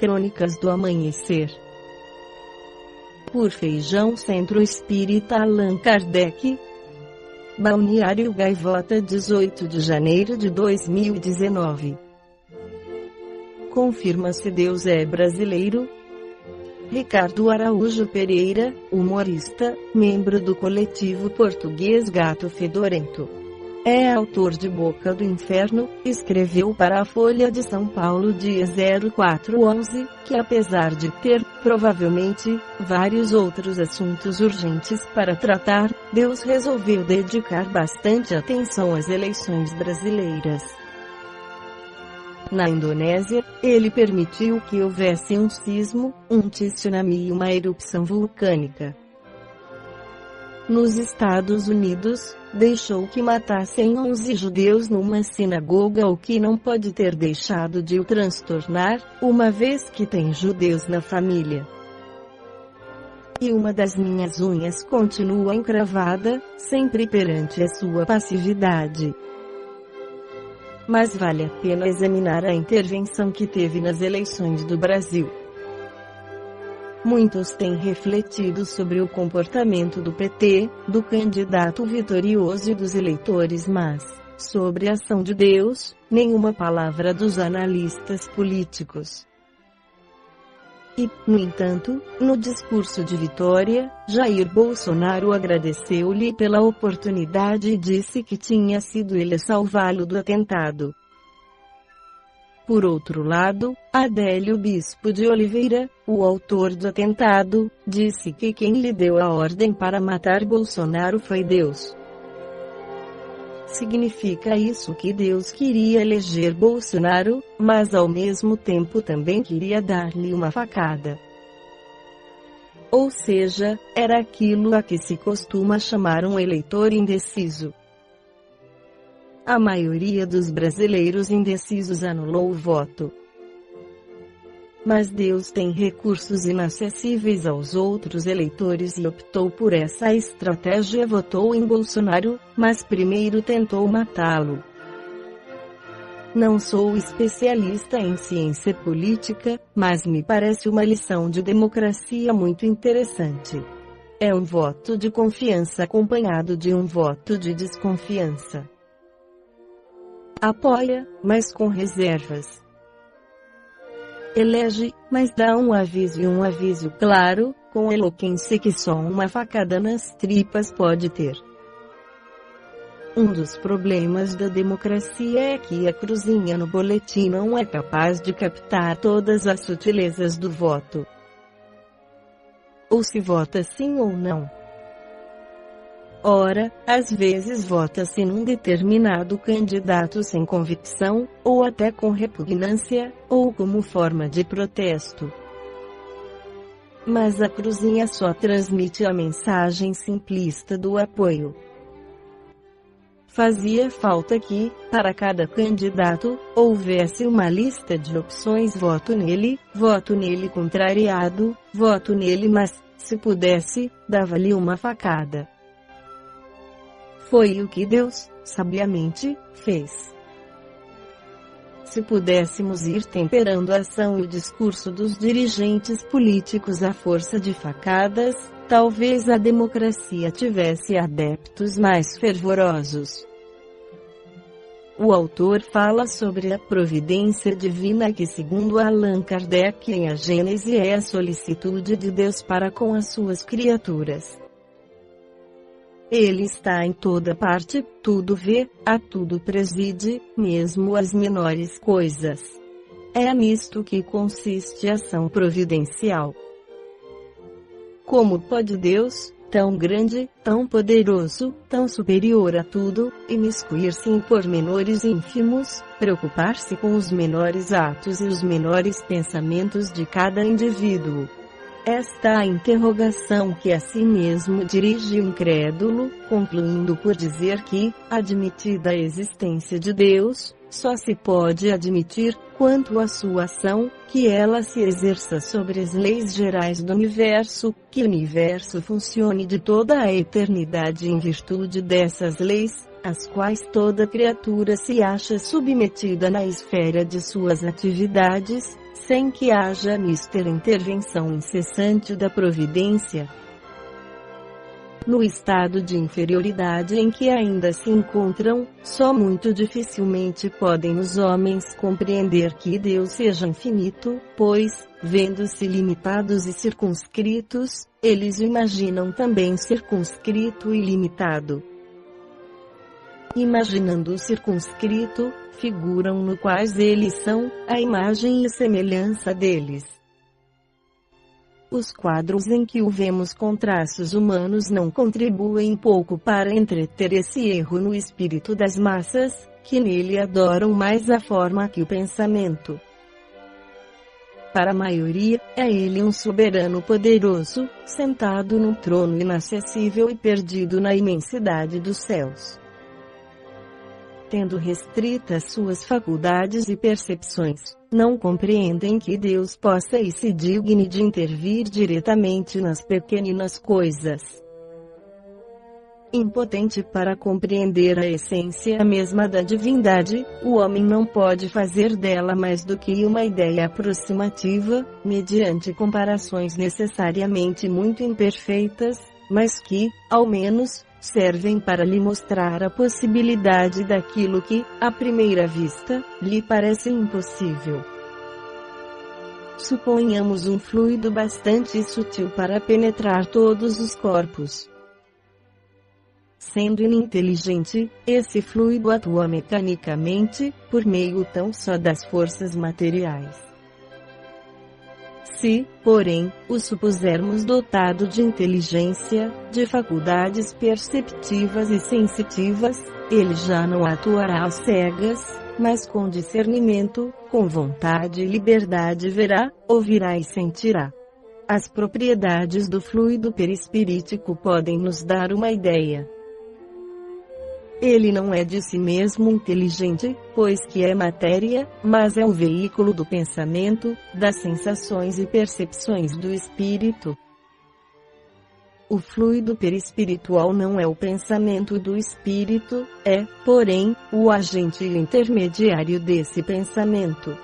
Crônicas do Amanhecer. Por Feijão Centro Espírita Allan Kardec. Balneário Gaivota, 18 de janeiro de 2019. Confirma-se Deus é brasileiro? Ricardo Araújo Pereira, humorista, membro do coletivo português Gato Fedorento. É autor de Boca do Inferno, escreveu para a Folha de São Paulo dia 04/11, que apesar de ter, provavelmente, vários outros assuntos urgentes para tratar, Deus resolveu dedicar bastante atenção às eleições brasileiras. Na Indonésia, ele permitiu que houvesse um sismo, um tsunami e uma erupção vulcânica. Nos Estados Unidos, deixou que matassem 11 judeus numa sinagoga, o que não pode ter deixado de o transtornar, uma vez que tem judeus na família. E uma das minhas unhas continua encravada, sempre perante a sua passividade. Mas vale a pena examinar a intervenção que teve nas eleições do Brasil. Muitos têm refletido sobre o comportamento do PT, do candidato vitorioso e dos eleitores, mas, sobre a ação de Deus, nenhuma palavra dos analistas políticos. E, no entanto, no discurso de vitória, Jair Bolsonaro agradeceu-lhe pela oportunidade e disse que tinha sido ele a salvá-lo do atentado. Por outro lado, Adélio Bispo de Oliveira, o autor do atentado, disse que quem lhe deu a ordem para matar Bolsonaro foi Deus. Significa isso que Deus queria eleger Bolsonaro, mas ao mesmo tempo também queria dar-lhe uma facada. Ou seja, era aquilo a que se costuma chamar um eleitor indeciso. A maioria dos brasileiros indecisos anulou o voto. Mas Deus tem recursos inacessíveis aos outros eleitores e optou por essa estratégia. Votou em Bolsonaro, mas primeiro tentou matá-lo. Não sou especialista em ciência política, mas me parece uma lição de democracia muito interessante. É um voto de confiança acompanhado de um voto de desconfiança. Apoia, mas com reservas. Elege, mas dá um aviso claro, com eloquência que só uma facada nas tripas pode ter. Um dos problemas da democracia é que a cruzinha no boletim não é capaz de captar todas as sutilezas do voto. Ou se vota sim ou não. Ora, às vezes vota-se num determinado candidato sem convicção, ou até com repugnância, ou como forma de protesto. Mas a cruzinha só transmite a mensagem simplista do apoio. Fazia falta que, para cada candidato, houvesse uma lista de opções: voto nele contrariado, voto nele, mas, se pudesse, dava-lhe uma facada. Foi o que Deus, sabiamente, fez. Se pudéssemos ir temperando a ação e o discurso dos dirigentes políticos à força de facadas, talvez a democracia tivesse adeptos mais fervorosos. O autor fala sobre a providência divina que, segundo Allan Kardec, em A Gênese, é a solicitude de Deus para com as suas criaturas. Ele está em toda parte, tudo vê, a tudo preside, mesmo as menores coisas. É nisto que consiste a ação providencial. Como pode Deus, tão grande, tão poderoso, tão superior a tudo, imiscuir-se em pormenores ínfimos, preocupar-se com os menores atos e os menores pensamentos de cada indivíduo? Esta a interrogação que a si mesmo dirige o incrédulo, concluindo por dizer que, admitida a existência de Deus, só se pode admitir, quanto à sua ação, que ela se exerça sobre as leis gerais do universo, que o universo funcione de toda a eternidade em virtude dessas leis, às quais toda criatura se acha submetida na esfera de suas atividades, sem que haja mister intervenção incessante da providência. No estado de inferioridade em que ainda se encontram, só muito dificilmente podem os homens compreender que Deus seja infinito, pois, vendo-se limitados e circunscritos, eles o imaginam também circunscrito e limitado. Imaginando-o circunscrito, figuram no quais eles são, a imagem e semelhança deles. Os quadros em que o vemos com traços humanos não contribuem pouco para entreter esse erro no espírito das massas, que nele adoram mais a forma que o pensamento. Para a maioria, é ele um soberano poderoso, sentado num trono inacessível e perdido na imensidade dos céus. Tendo restritas suas faculdades e percepções, não compreendem que Deus possa e se digne de intervir diretamente nas pequeninas coisas. Impotente para compreender a essência mesma da divindade, o homem não pode fazer dela mais do que uma ideia aproximativa, mediante comparações necessariamente muito imperfeitas, mas que, ao menos, servem para lhe mostrar a possibilidade daquilo que, à primeira vista, lhe parece impossível. Suponhamos um fluido bastante sutil para penetrar todos os corpos. Sendo ininteligente, esse fluido atua mecanicamente, por meio tão só das forças materiais. Se, porém, o supusermos dotado de inteligência, de faculdades perceptivas e sensitivas, ele já não atuará às cegas, mas com discernimento, com vontade e liberdade verá, ouvirá e sentirá. As propriedades do fluido perispirítico podem nos dar uma ideia. Ele não é de si mesmo inteligente, pois que é matéria, mas é um veículo do pensamento, das sensações e percepções do espírito. O fluido perispiritual não é o pensamento do espírito, é, porém, o agente intermediário desse pensamento.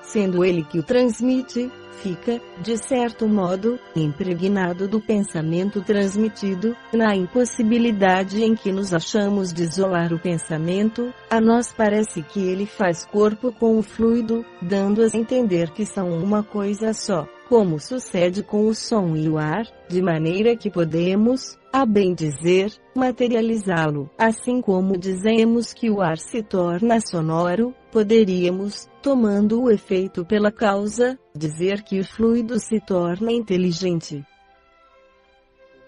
Sendo ele que o transmite, fica, de certo modo, impregnado do pensamento transmitido, na impossibilidade em que nos achamos de isolar o pensamento, a nós parece que ele faz corpo com o fluido, dando-a entender que são uma coisa só, como sucede com o som e o ar, de maneira que podemos, a bem dizer, materializá-lo. Assim como dizemos que o ar se torna sonoro, poderíamos, tomando o efeito pela causa, dizer que o fluido se torna inteligente.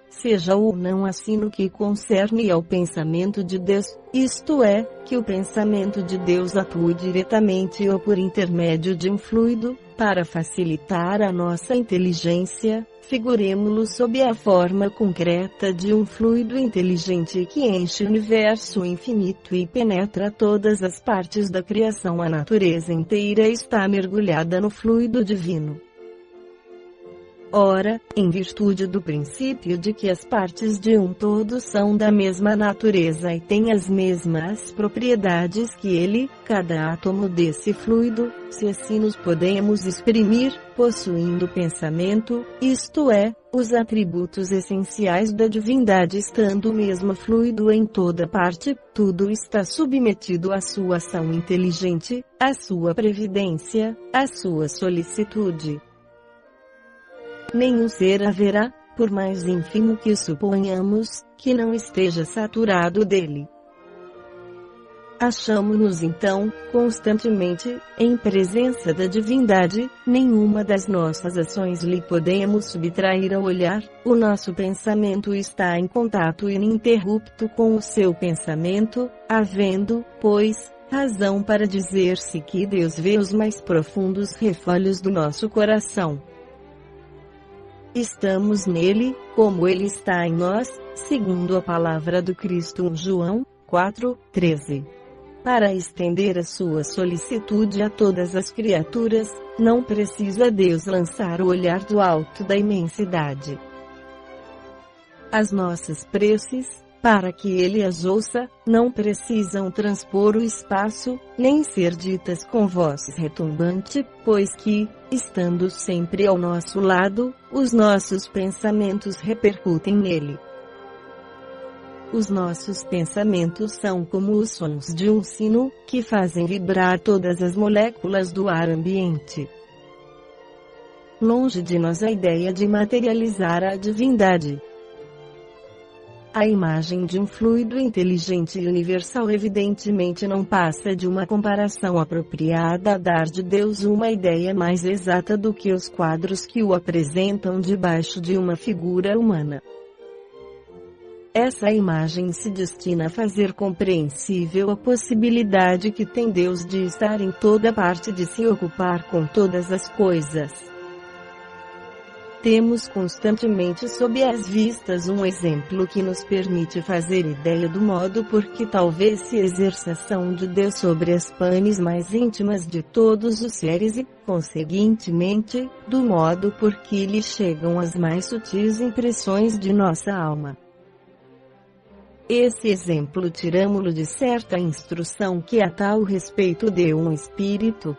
Seja ou não assim no que concerne ao pensamento de Deus, isto é, que o pensamento de Deus atue diretamente ou por intermédio de um fluido, para facilitar a nossa inteligência, figuremo-lo sob a forma concreta de um fluido inteligente que enche o universo infinito e penetra todas as partes da criação. A natureza inteira está mergulhada no fluido divino. Ora, em virtude do princípio de que as partes de um todo são da mesma natureza e têm as mesmas propriedades que ele, cada átomo desse fluido, se assim nos podemos exprimir, possuindo pensamento, isto é, os atributos essenciais da divindade estando o mesmo fluido em toda parte, tudo está submetido à sua ação inteligente, à sua previdência, à sua solicitude. Nenhum ser haverá, por mais ínfimo que suponhamos, que não esteja saturado dele. Achamo-nos então, constantemente, em presença da divindade, nenhuma das nossas ações lhe podemos subtrair ao olhar, o nosso pensamento está em contato ininterrupto com o seu pensamento, havendo, pois, razão para dizer-se que Deus vê os mais profundos refolhos do nosso coração. Estamos nele, como ele está em nós, segundo a palavra do Cristo. 1 João 4:13. Para estender a sua solicitude a todas as criaturas, não precisa Deus lançar o olhar do alto da imensidade. As nossas preces, para que ele as ouça, não precisam transpor o espaço, nem ser ditas com voz retumbante, pois que, estando sempre ao nosso lado, os nossos pensamentos repercutem nele. Os nossos pensamentos são como os sons de um sino, que fazem vibrar todas as moléculas do ar ambiente. Longe de nós a ideia de materializar a divindade. A imagem de um fluido inteligente e universal evidentemente não passa de uma comparação apropriada a dar de Deus uma ideia mais exata do que os quadros que o apresentam debaixo de uma figura humana. Essa imagem se destina a fazer compreensível a possibilidade que tem Deus de estar em toda parte, de se ocupar com todas as coisas. Temos constantemente sob as vistas um exemplo que nos permite fazer ideia do modo por que talvez se exerça a ação de Deus sobre as panes mais íntimas de todos os seres e, conseguintemente, do modo por que lhe chegam as mais sutis impressões de nossa alma. Esse exemplo tiramo-lo de certa instrução que a tal respeito deu um espírito.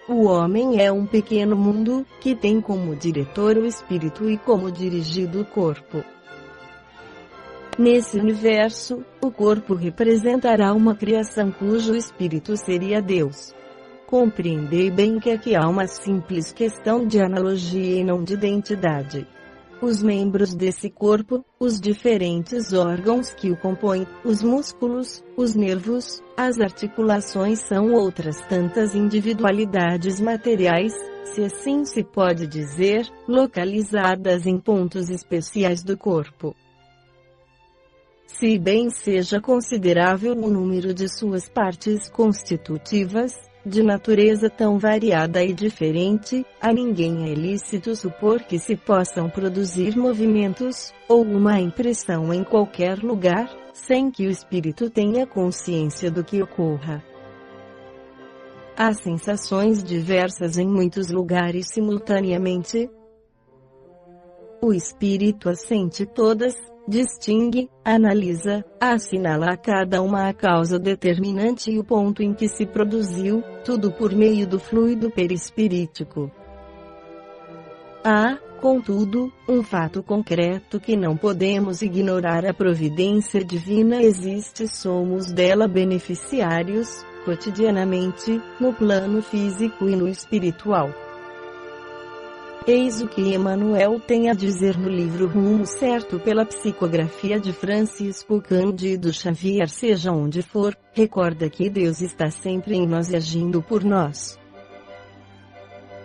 O homem é um pequeno mundo, que tem como diretor o espírito e como dirigido o corpo. Nesse universo, o corpo representará uma criação cujo espírito seria Deus. Compreendei bem que aqui há uma simples questão de analogia e não de identidade. Os membros desse corpo, os diferentes órgãos que o compõem, os músculos, os nervos, as articulações são outras tantas individualidades materiais, se assim se pode dizer, localizadas em pontos especiais do corpo. Se bem seja considerável o número de suas partes constitutivas, de natureza tão variada e diferente, a ninguém é ilícito supor que se possam produzir movimentos, ou uma impressão em qualquer lugar, sem que o espírito tenha consciência do que ocorra. Há sensações diversas em muitos lugares simultaneamente. O espírito as sente todas, distingue, analisa, assinala a cada uma a causa determinante e o ponto em que se produziu, tudo por meio do fluido perispirítico. Há, contudo, um fato concreto que não podemos ignorar: a providência divina existe, somos dela beneficiários, cotidianamente, no plano físico e no espiritual. Eis o que Emmanuel tem a dizer no livro Rumo Certo, pela psicografia de Francisco Cândido Xavier. Seja onde for, recorda que Deus está sempre em nós e agindo por nós.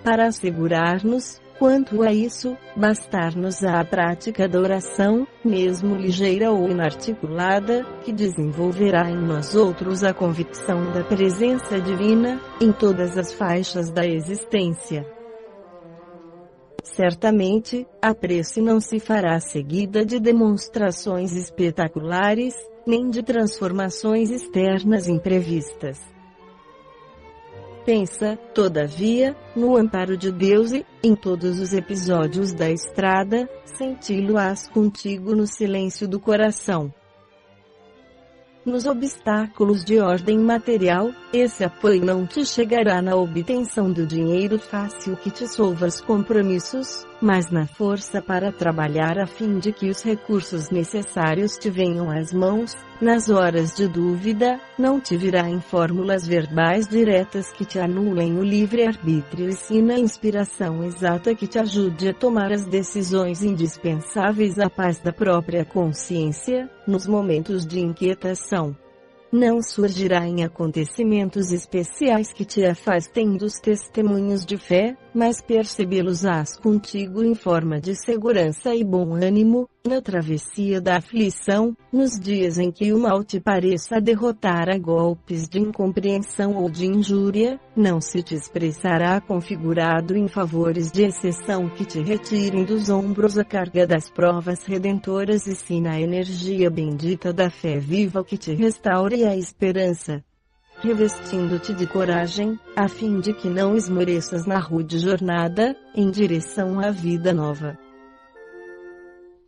Para assegurar-nos, quanto a isso, bastar-nos a prática da oração, mesmo ligeira ou inarticulada, que desenvolverá em nós outros a convicção da presença divina, em todas as faixas da existência. Certamente, a prece não se fará seguida de demonstrações espetaculares, nem de transformações externas imprevistas. Pensa, todavia, no amparo de Deus e, em todos os episódios da estrada, senti-lo-ás contigo no silêncio do coração. Nos obstáculos de ordem material, esse apoio não te chegará na obtenção do dinheiro fácil que te solva os compromissos, mas na força para trabalhar a fim de que os recursos necessários te venham às mãos. Nas horas de dúvida, não te virá em fórmulas verbais diretas que te anulem o livre-arbítrio, e sim na inspiração exata que te ajude a tomar as decisões indispensáveis à paz da própria consciência, nos momentos de inquietação. Não surgirá em acontecimentos especiais que te afastem dos testemunhos de fé, mas percebê-los-ás contigo em forma de segurança e bom ânimo, na travessia da aflição, nos dias em que o mal te pareça derrotar a golpes de incompreensão ou de injúria, não se te expressará configurado em favores de exceção que te retirem dos ombros a carga das provas redentoras, e sim na energia bendita da fé viva que te restaure a esperança, revestindo-te de coragem, a fim de que não esmoreças na rude jornada, em direção à vida nova.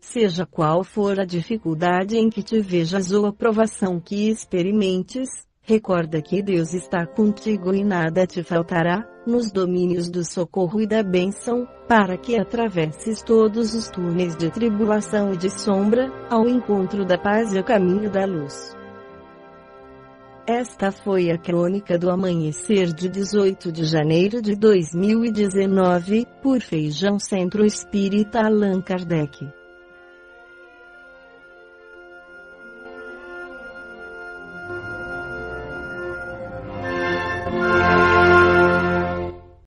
Seja qual for a dificuldade em que te vejas ou a provação que experimentes, recorda que Deus está contigo e nada te faltará, nos domínios do socorro e da bênção, para que atravesses todos os túneis de tribulação e de sombra, ao encontro da paz e o caminho da luz. Esta foi a crônica do amanhecer de 18 de janeiro de 2019, por Feijão Centro Espírita Allan Kardec.